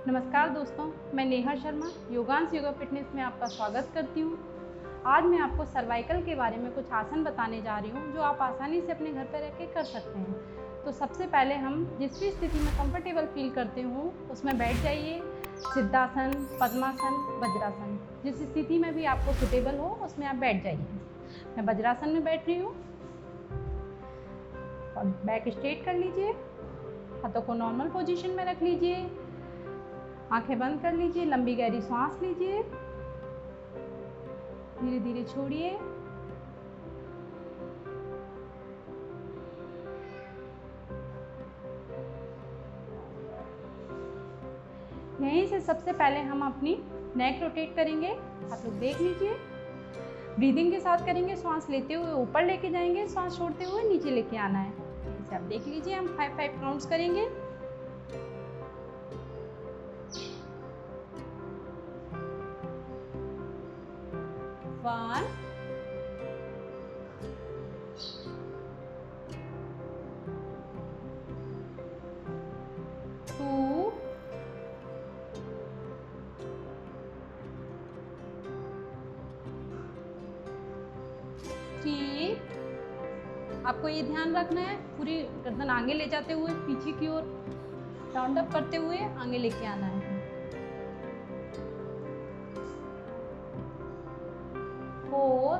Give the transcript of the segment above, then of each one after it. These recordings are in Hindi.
नमस्कार दोस्तों, मैं नेहा शर्मा योगांश योगा फिटनेस में आपका स्वागत करती हूँ। आज मैं आपको सर्वाइकल के बारे में कुछ आसन बताने जा रही हूँ जो आप आसानी से अपने घर पर रह के कर सकते हैं। तो सबसे पहले हम जिस भी स्थिति में कंफर्टेबल फील करते हो उसमें बैठ जाइए। सिद्धासन, पद्मासन, वज्रासन, जिस स्थिति में भी आपको सुटेबल हो उसमें आप बैठ जाइए। मैं वज्रासन में बैठ रही हूँ और बैक स्ट्रेट कर लीजिए। हाथों को नॉर्मल पोजीशन में रख लीजिए। आंखें बंद कर लीजिए। लंबी गहरी सांस लीजिए। धीरे धीरे छोड़िए। यहीं से सबसे पहले हम अपनी नेक रोटेट करेंगे। आप लोग देख लीजिए। ब्रीदिंग के साथ करेंगे। सांस लेते हुए ऊपर लेके जाएंगे, सांस छोड़ते हुए नीचे लेके आना है। इसे आप देख लीजिए। हम 5 काउंट्स करेंगे। 1 2 3। आपको ये ध्यान रखना है पूरी गर्दन आगे ले जाते हुए पीछे की ओर राउंड अप करते हुए आगे लेके आना है। 4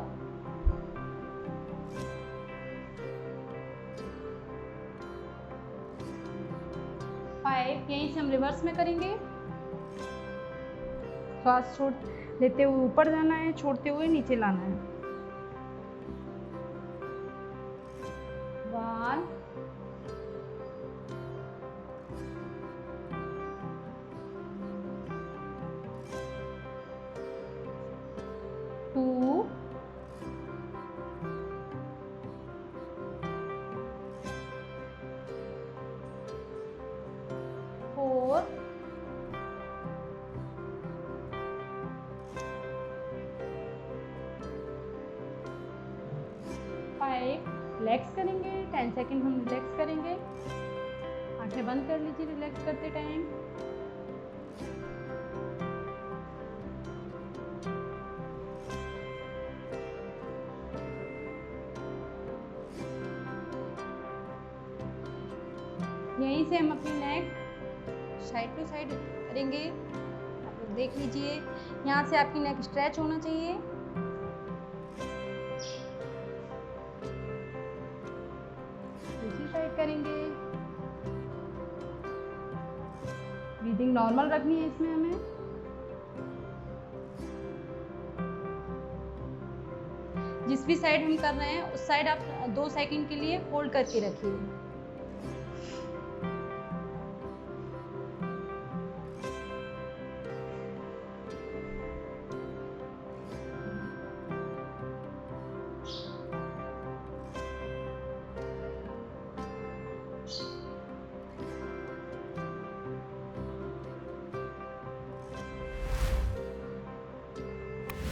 5। यहीं से हम रिवर्स में करेंगे। श्वास छोड़ लेते हुए ऊपर जाना है, छोड़ते हुए नीचे लाना है। 1 2 4 5। रिलैक्स करेंगे। 10 सेकेंड हम रिलैक्स करेंगे। आंखें बंद कर लीजिए रिलैक्स करते टाइम। यहीं से हम अपनी नेक साइड टू साइड करेंगे। आप लोग देख लीजिए। यहाँ से आपकी नेक स्ट्रेच होना चाहिए। दूसरी साइड करेंगे। ब्रीदिंग नॉर्मल रखनी है इसमें हमें। जिस भी साइड हम कर रहे हैं उस साइड आप 2 सेकंड के लिए होल्ड करके रखिए।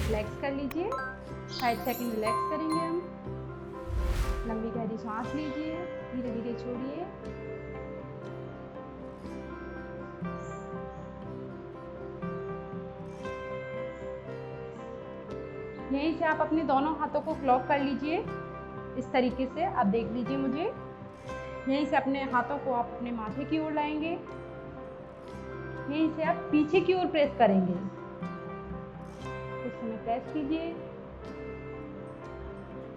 रिलैक्स कर लीजिए। 5 सेकंड रिलैक्स करेंगे हम। लंबी गहरी सांस लीजिए। धीरे धीरे छोड़िए। यहीं से आप अपने दोनों हाथों को क्लॉक कर लीजिए। इस तरीके से आप देख लीजिए मुझे। यहीं से अपने हाथों को आप अपने माथे की ओर लाएंगे। यहीं से आप पीछे की ओर प्रेस करेंगे। इस समय प्रेस कीजिए।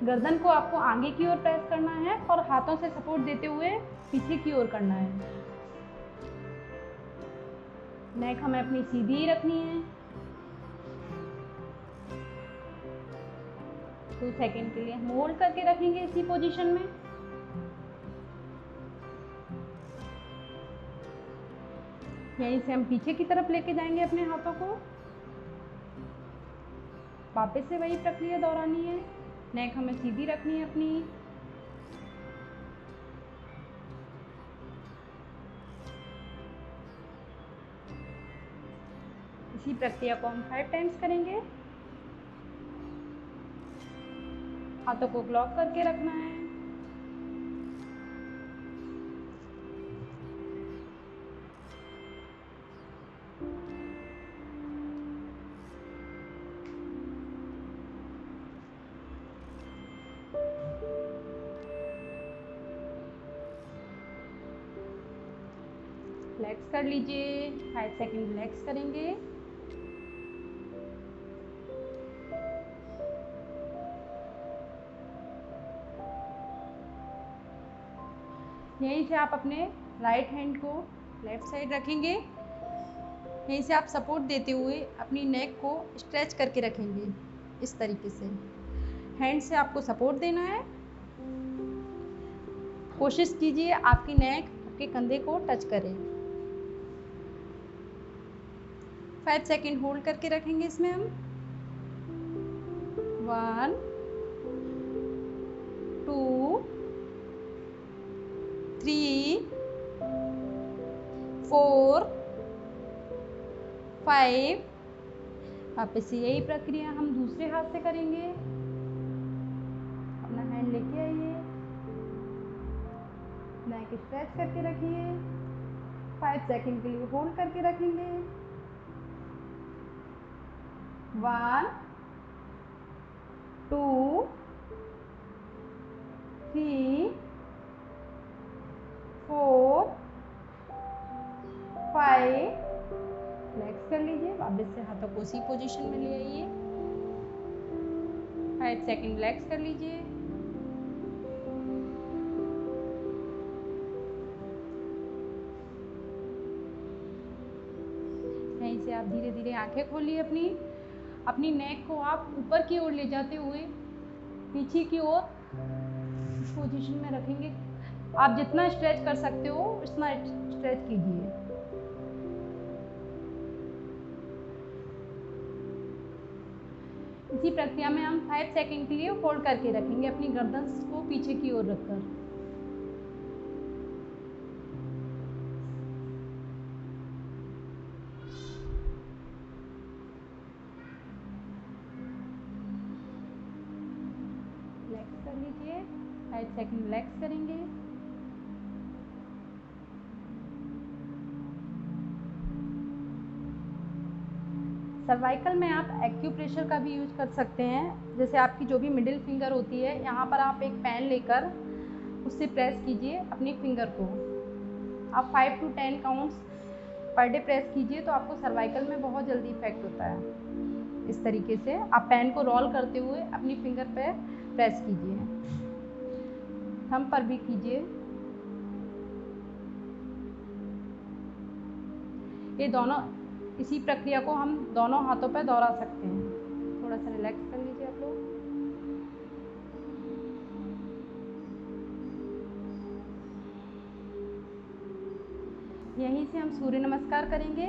गर्दन को आपको आगे की ओर प्रेस करना है और हाथों से सपोर्ट देते हुए पीछे की ओर करना है। नेक हमें अपनी सीधी ही रखनी है। 2 सेकंड के लिए हम होल्ड करके रखेंगे इसी पोजीशन में। यहीं से हम पीछे की तरफ लेके जाएंगे अपने हाथों को। वापस से वही प्रक्रिया दोहरानी है। नेक हमें सीधी रखनी है अपनी। इसी प्रक्रिया को हम 5 टाइम्स करेंगे। हाथों को क्लॉक करके रखना है। रिलैक्स कर लीजिए। 5 सेकंड रिलैक्स करेंगे। यहीं से आप अपने राइट हैंड को लेफ्ट साइड रखेंगे। यहीं से आप सपोर्ट देते हुए अपनी नेक को स्ट्रेच करके रखेंगे। इस तरीके से हैंड से आपको सपोर्ट देना है। कोशिश कीजिए आपकी नेक आपके कंधे को टच करे। 5 सेकंड होल्ड करके रखेंगे इसमें हम। 1 2 3 4 5। वापस से यही प्रक्रिया हम दूसरे हाथ से करेंगे। अपना हैंड लेके आइए, नेक स्ट्रेच करके रखिए। 5 सेकंड के लिए होल्ड करके रखेंगे। 1 2 3 4 5। रिलैक्स कर लीजिए। वापस से हाथों को उसी पोजीशन में ले आइए। 5 सेकंड रिलैक्स कर लीजिए। यहीं से आप धीरे धीरे आंखें खोलिए। अपनी नेक को आप ऊपर की ओर ले जाते हुए पीछे की ओर पोजीशन में रखेंगे। आप जितना स्ट्रेच कर सकते हो उतना स्ट्रेच कीजिए। इसी प्रक्रिया में हम 5 सेकंड के लिए होल्ड करके रखेंगे, अपनी गर्दन को पीछे की ओर रखकर। रिलैक्स कर लीजिए। 5 सेकंड रिलैक्स करेंगे। सर्वाइकल में आप एक्यूप्रेशर का भी यूज कर सकते हैं। जैसे आपकी जो भी मिडिल फिंगर होती है, यहाँ पर आप एक पेन लेकर उससे प्रेस कीजिए अपनी फिंगर को। आप 5 to 10 counts per day press कीजिए तो आपको सर्वाइकल में बहुत जल्दी इफेक्ट होता है। इस तरीके से आप पेन को रोल करते हुए अपनी फिंगर पे प्रेस कीजिए। थंब पर भी कीजिए। ये दोनों इसी प्रक्रिया को हम दोनों हाथों पर दोहरा सकते हैं। थोड़ा सा रिलैक्स कर लीजिए आप लोग। यहीं से हम सूर्य नमस्कार करेंगे।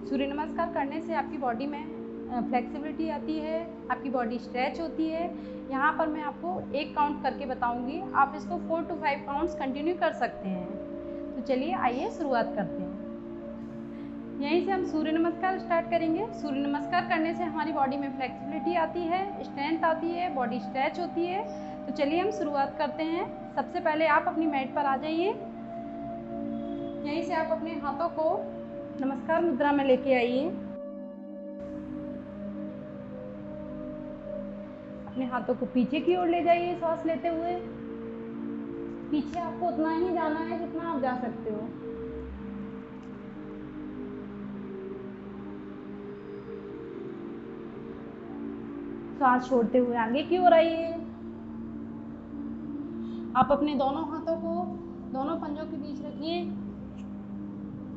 सूर्य नमस्कार करने से आपकी बॉडी में फ्लेक्सिबिलिटी आती है, आपकी बॉडी स्ट्रेच होती है। यहाँ पर मैं आपको एक काउंट करके बताऊंगी, आप इसको 4 to 5 काउंट्स कंटिन्यू कर सकते हैं। तो चलिए आइए शुरुआत करते हैं। यहीं से हम सूर्य नमस्कार स्टार्ट करेंगे। सूर्य नमस्कार करने से हमारी बॉडी में फ्लेक्सिबिलिटी आती है, स्ट्रेंथ आती है, बॉडी स्ट्रेच होती है। तो चलिए हम शुरुआत करते हैं। सबसे पहले आप अपनी मैट पर आ जाइए। यहीं से आप अपने हाथों को नमस्कार मुद्रा में लेके आइए। अपने हाथों को पीछे की ओर ले जाइए सांस लेते हुए। पीछे आपको उतना ही जाना है जितना आप जा सकते हो। सांस छोड़ते हुए आगे की ओर आइए। आप अपने दोनों हाथों को दोनों पंजों के बीच रखिए।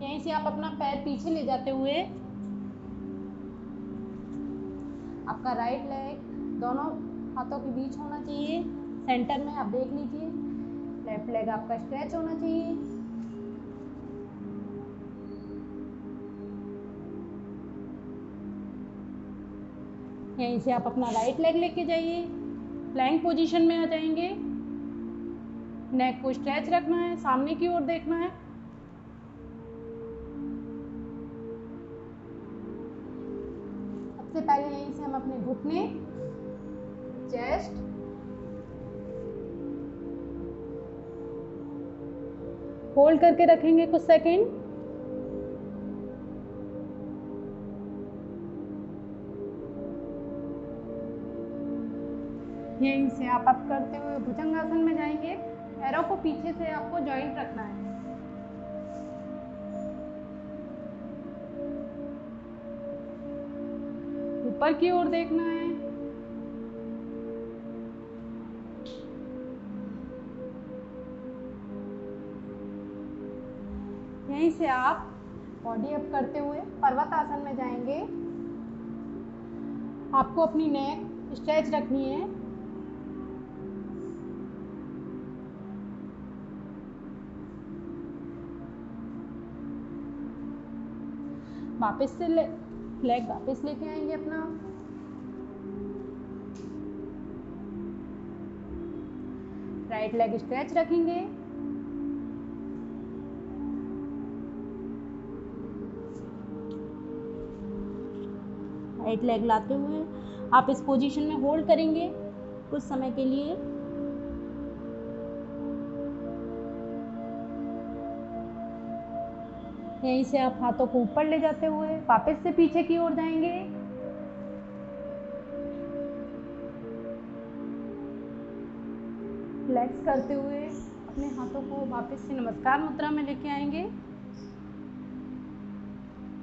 यहीं से आप अपना पैर पीछे ले जाते हुए आपका राइट लेग दोनों हाथों के बीच होना चाहिए। सेंटर में आप देख लीजिए। लेफ्ट लेग आपका स्ट्रेच होना चाहिए। यहीं से आप अपना राइट लेग लेके जाइए। प्लैंक पोजीशन में आ जाएंगे। नेक को स्ट्रेच रखना है, सामने की ओर देखना है। सबसे पहले यहीं से हम अपने घुटने, चेस्ट, होल्ड करके रखेंगे कुछ सेकंड। यहीं से आप अप करते हुए भुजंगासन में जाएंगे। पैरों को पीछे से आपको जॉइंट रखना है। ऊपर की ओर देखना है। यहीं से आप बॉडी अप करते हुए पर्वत आसन में जाएंगे। आपको अपनी नेक स्ट्रेच रखनी है। वापस से लेग वापस लेके आएंगे अपना। राइट लेग स्ट्रेच रखेंगे। राइट लेग लाते हुए आप इस पोजीशन में होल्ड करेंगे कुछ समय के लिए। यहीं से आप हाथों को ऊपर ले जाते हुए वापस से पीछे की ओर जाएंगे। रिलैक्स करते हुए अपने हाथों को वापस से नमस्कार मुद्रा में लेके आएंगे।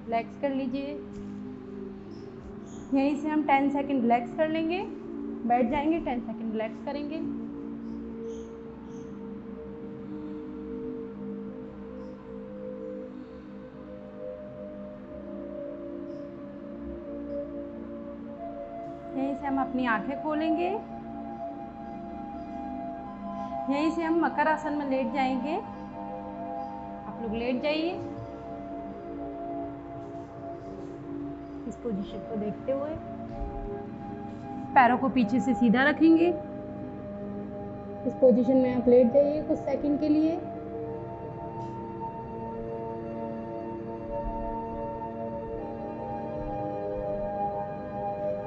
रिलैक्स कर लीजिए। यहीं से हम 10 सेकंड रिलैक्स कर लेंगे, बैठ जाएंगे, 10 सेकंड रिलैक्स करेंगे। यहीं से हम अपनी आंखें खोलेंगे। यहीं से हम मकर आसन में लेट जाएंगे। आप लोग लेट जाइए इस पोजीशन को देखते हुए। पैरों को पीछे से सीधा रखेंगे। इस पोजीशन में आप लेट जाइए कुछ सेकंड के लिए।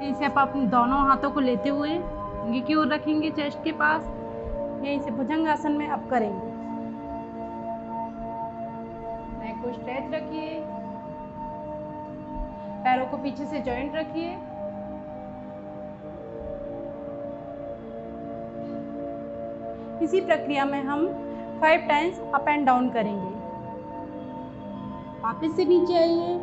यहीं से आप अपने दोनों हाथों को लेते हुए आगे की ओर रखेंगे चेस्ट के पास। यहीं से भुजंग आसन में अप करेंगे। नेक को स्ट्रेच रखिए। पैरों को पीछे से जॉइंट रखिए। इसी प्रक्रिया में हम 5 टाइम्स अप एंड डाउन करेंगे। वापस से नीचे आइए।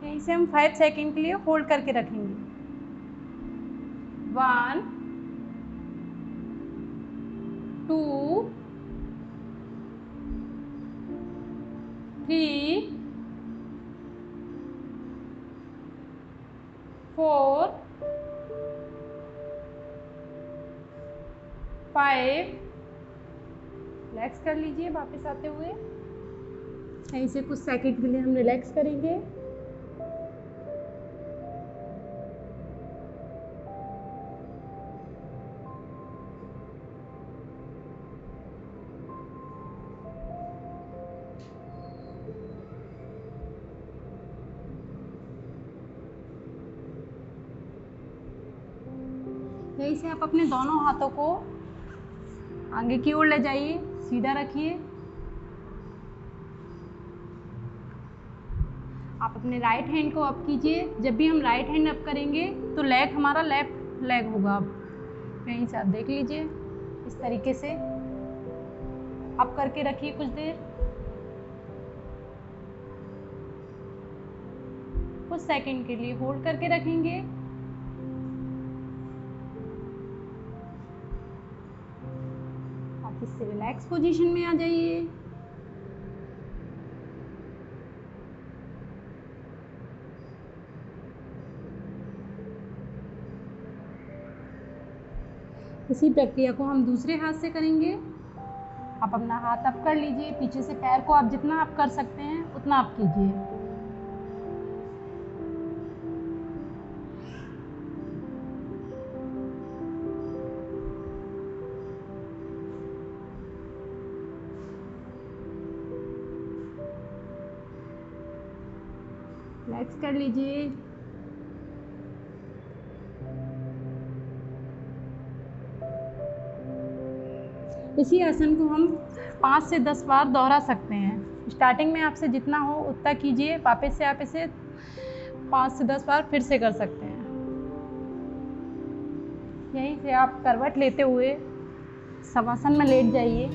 इसे हम 5 सेकंड के लिए होल्ड करके रखेंगे। 1 2 3 4 5। रिलैक्स कर लीजिए वापस आते हुए। यहीं से कुछ सेकंड के लिए हम रिलैक्स करेंगे। यहीं से आप अपने दोनों हाथों को आगे की ओर ले जाइए, सीधा रखिए। आप अपने राइट हैंड को अप कीजिए। जब भी हम राइट हैंड अप करेंगे तो लेग हमारा लेफ्ट लेग होगा। अब यहीं से आप देख लीजिए इस तरीके से अप करके रखिए कुछ देर। कुछ सेकंड के लिए होल्ड करके रखेंगे। आप इससे रिलैक्स पोजीशन में आ जाइए। इसी प्रक्रिया को हम दूसरे हाथ से करेंगे। आप अपना हाथ अप कर लीजिए, पीछे से पैर को आप जितना आप कर सकते हैं उतना आप कीजिए। रिलैक्स कर लीजिए। इसी आसन को हम 5 से 10 बार दोहरा सकते हैं। स्टार्टिंग में आपसे जितना हो उतना कीजिए, वापस से आप इसे 5 से 10 बार फिर से कर सकते हैं। यहीं से आप करवट लेते हुए शवासन में लेट जाइए।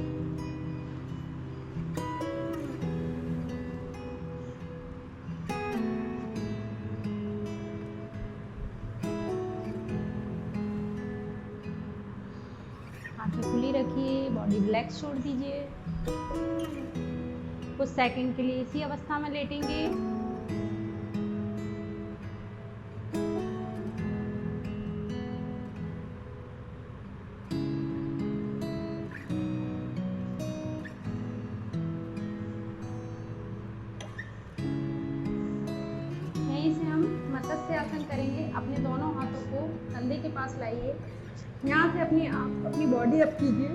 आंखें खुली रखिए, बॉडी रिलैक्स छोड़ दीजिए। कुछ सेकंड के लिए इसी अवस्था में लेटेंगे। यहीं से हम मत्स्य आसन करेंगे। अपने दोनों हाथों को कंधे के पास लाइए। यहाँ से अपनी बॉडी अप कीजिए,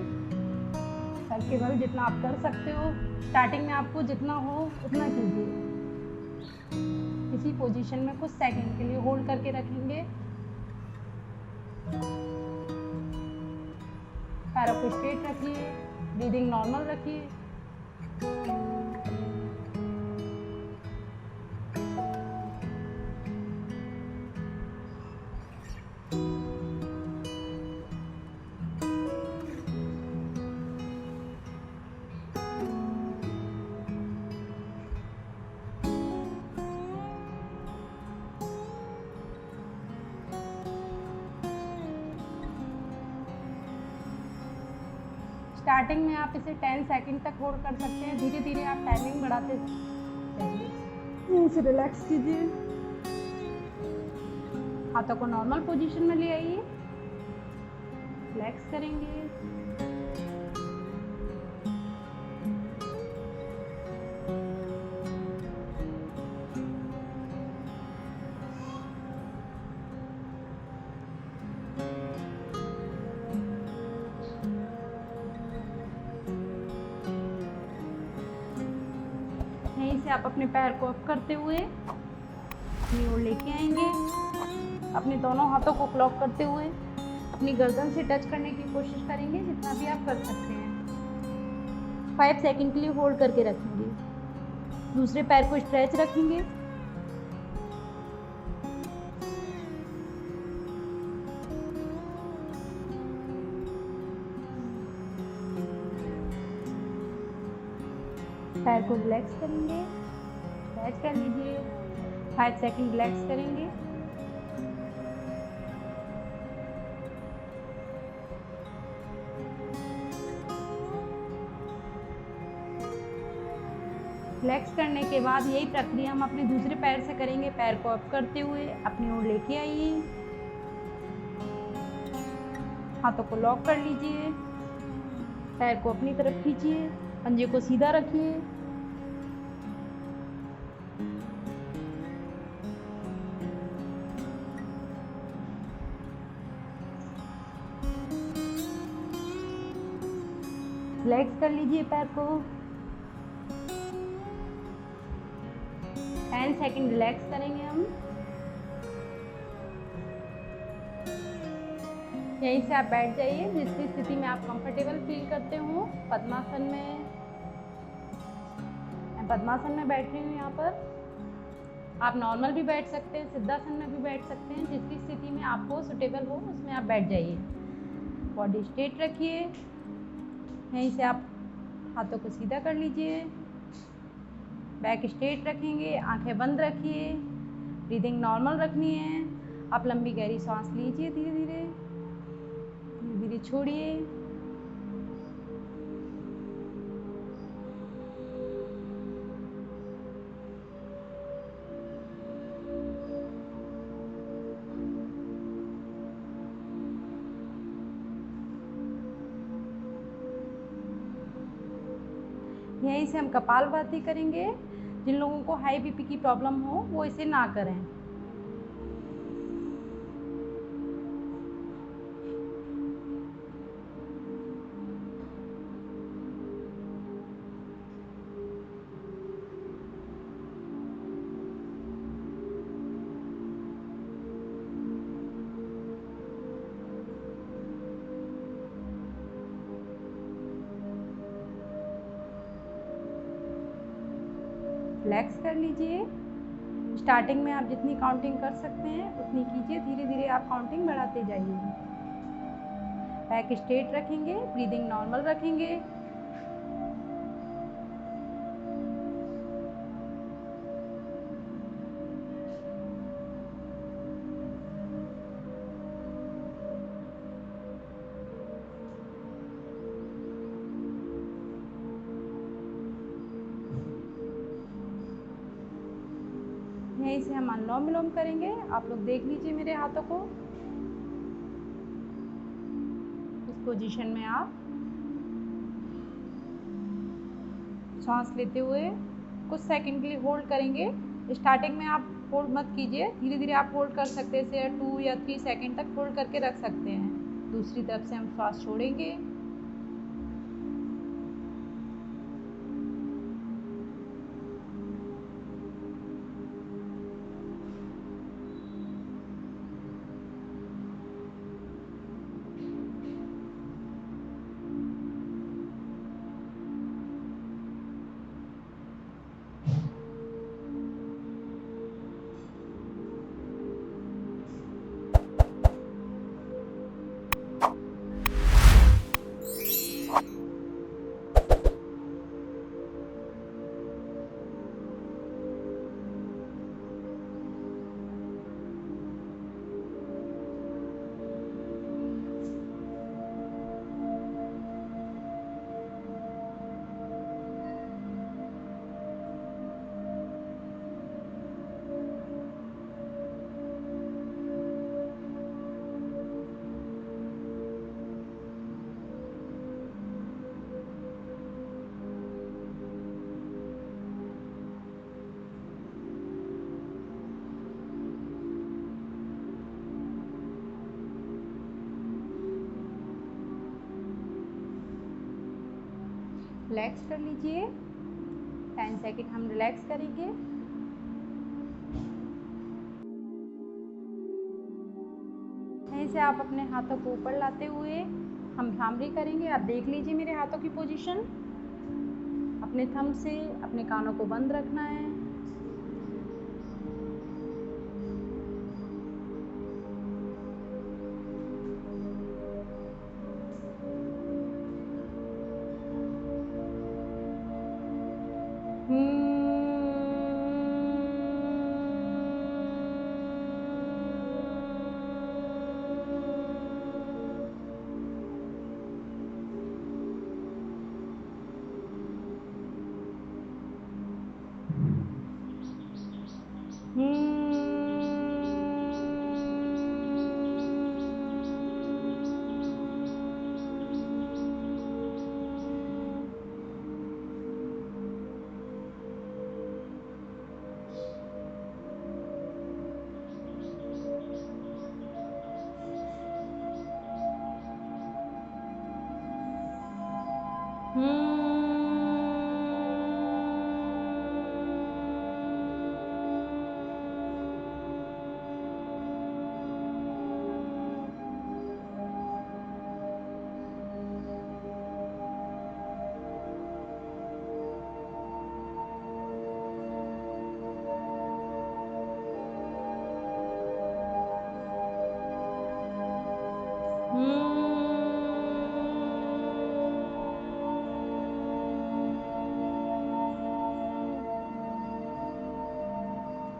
सर के बल जितना आप कर सकते हो। स्टार्टिंग में आपको जितना हो उतना कीजिए। इसी पोजीशन में कुछ सेकंड के लिए होल्ड करके रखेंगे। पैरों को स्ट्रेट रखिए, ब्रीदिंग नॉर्मल रखिए। स्टार्टिंग में आप इसे 10 सेकंड तक होल्ड कर सकते हैं। धीरे धीरे आप टाइमिंग बढ़ाते जाइए। इसे रिलैक्स कीजिए। हाथों को नॉर्मल पोजीशन में ले आइए। रिलैक्स करेंगे। यहीं से आप अपने पैर को अप करते हुए अपनी ओर लेके आएंगे। अपने दोनों हाथों को क्लॉक करते हुए अपनी गर्दन से टच करने की कोशिश करेंगे, जितना भी आप कर सकते हैं। 5 सेकंड के लिए होल्ड करके रखेंगे। दूसरे पैर को स्ट्रेच रखेंगे। पैर को रिलैक्स करेंगे। स्ट्रेच कर लीजिए। 5 सेकंड रिलैक्स करेंगे। रिलैक्स करने के बाद यही प्रक्रिया हम अपने दूसरे पैर से करेंगे। पैर को अप करते हुए अपनी ओर लेके आइए। हाथों को लॉक कर लीजिए। पैर को अपनी तरफ खींचिए। पंजे को सीधा रखिए। रिलैक्स कर लीजिए पैर को। 10 सेकंड रिलैक्स करेंगे हम। यहीं से आप बैठ जाइए जिस भी स्थिति में आप कंफर्टेबल फील करते हो। पद्मासन में मैं पद्मासन में बैठ रही हूँ। यहाँ पर आप नॉर्मल भी बैठ सकते हैं, सिद्धासन में भी बैठ सकते हैं। जिस भी स्थिति में आपको सुटेबल हो उसमें आप बैठ जाइए। बॉडी स्ट्रेट रखिए। यहीं से आप हाथों को सीधा कर लीजिए। बैक स्ट्रेट रखेंगे। आंखें बंद रखिए। ब्रीदिंग नॉर्मल रखनी है। आप लंबी गहरी सांस लीजिए। धीरे धीरे धीरे धीरे छोड़िए। यहीं से हम कपालभाति करेंगे। जिन लोगों को हाई बीपी की प्रॉब्लम हो वो इसे ना करें। रिलैक्स कर लीजिए। स्टार्टिंग में आप जितनी काउंटिंग कर सकते हैं उतनी कीजिए, धीरे धीरे आप काउंटिंग बढ़ाते जाइए। बैक स्ट्रेट रखेंगे, ब्रीदिंग नॉर्मल रखेंगे। यहीं से हम अनुलोम विलोम करेंगे। आप लोग देख लीजिए मेरे हाथों को। इस पोजीशन में आप सांस लेते हुए कुछ सेकंड के लिए होल्ड करेंगे। स्टार्टिंग में आप होल्ड मत कीजिए, धीरे धीरे आप होल्ड कर सकते हैं। जैसे 2 या 3 सेकंड तक होल्ड करके रख सकते हैं। दूसरी तरफ से हम सांस छोड़ेंगे। रिलैक्स कर लीजिए। 10 सेकंड हम रिलैक्स करेंगे। यहीं से आप अपने हाथों को ऊपर लाते हुए हम भ्रामरी करेंगे। आप देख लीजिए मेरे हाथों की पोजीशन। अपने थंब से अपने कानों को बंद रखना है।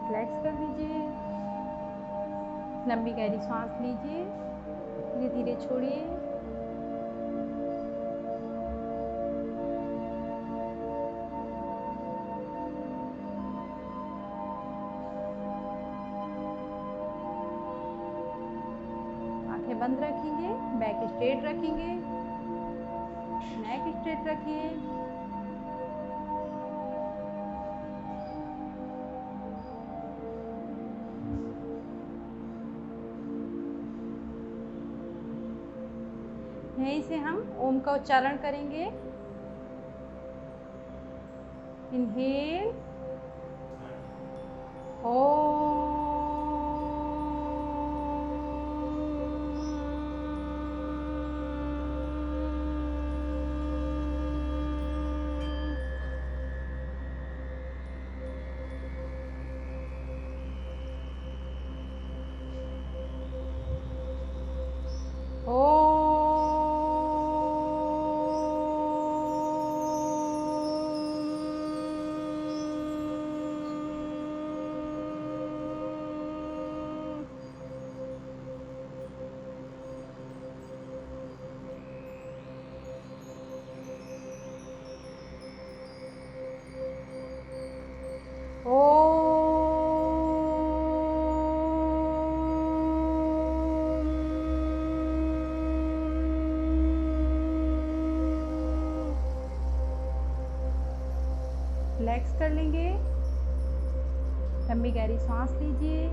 रिलैक्स कर लीजिए। लंबी गहरी सांस लीजिए, धीरे धीरे छोड़िए। आंखें बंद रखेंगे, बैक स्ट्रेट रखेंगे, नेक स्ट्रेट रखिए। यहीं से हम ओम का उच्चारण करेंगे। इनहेल ओम। रिलैक्स कर लेंगे। लंबी गहरी सांस लीजिए,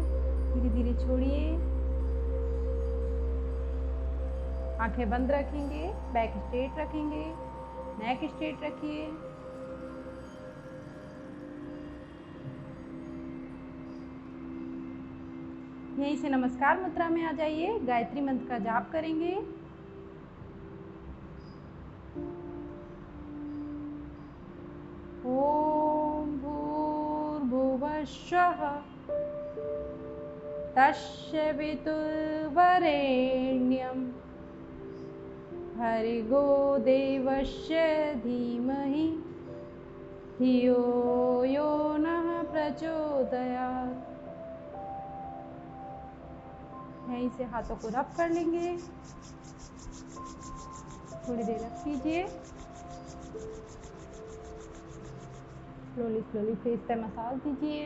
धीरे धीरे छोड़िए। आंखें बंद रखेंगे, बैक स्ट्रेट रखेंगे, नेक स्ट्रेट रखिए। यहीं से नमस्कार मुद्रा में आ जाइए। गायत्री मंत्र का जाप करेंगे। ओम भूर्भुवः स्वः तस्य वितुर्वरेण्यं भर्गो देवस्य धीमहि धियो यो नः प्रचोदयात्। यहीं से हाथों को रब कर लेंगे। थोड़ी देर रख लीजिए। स्लोली फेस पे मसाज दीजिए।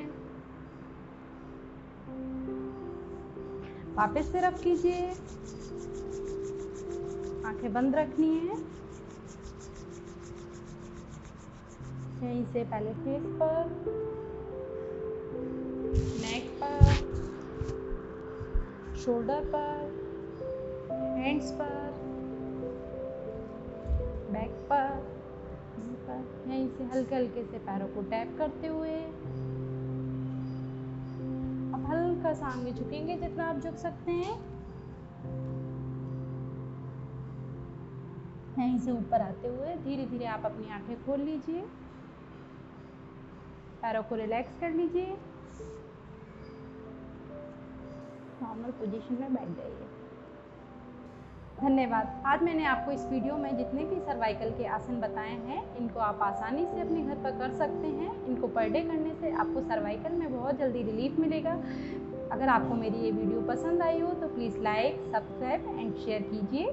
वापस से रब कीजिए। आंखें बंद रखनी है। यहीं से पहले फेस पर, नेक पर, शोल्डर पर, हैंड्स पर, बैक पर, यहीं से हल्के हल्के से पैरों को टैप करते हुए अब हल्का सा आगे झुकेंगे जितना आप झुक सकते हैं। यहीं से ऊपर आते हुए धीरे धीरे आप अपनी आंखें खोल लीजिए। पैरों को रिलैक्स कर लीजिए। नॉर्मल पोजीशन में बैठ जाइए। धन्यवाद। आज मैंने आपको इस वीडियो में जितने भी सर्वाइकल के आसन बताए हैं, इनको आप आसानी से अपने घर पर कर सकते हैं। इनको पर डे करने से आपको सर्वाइकल में बहुत जल्दी रिलीफ मिलेगा। अगर आपको मेरी ये वीडियो पसंद आई हो तो please like, subscribe and share कीजिए।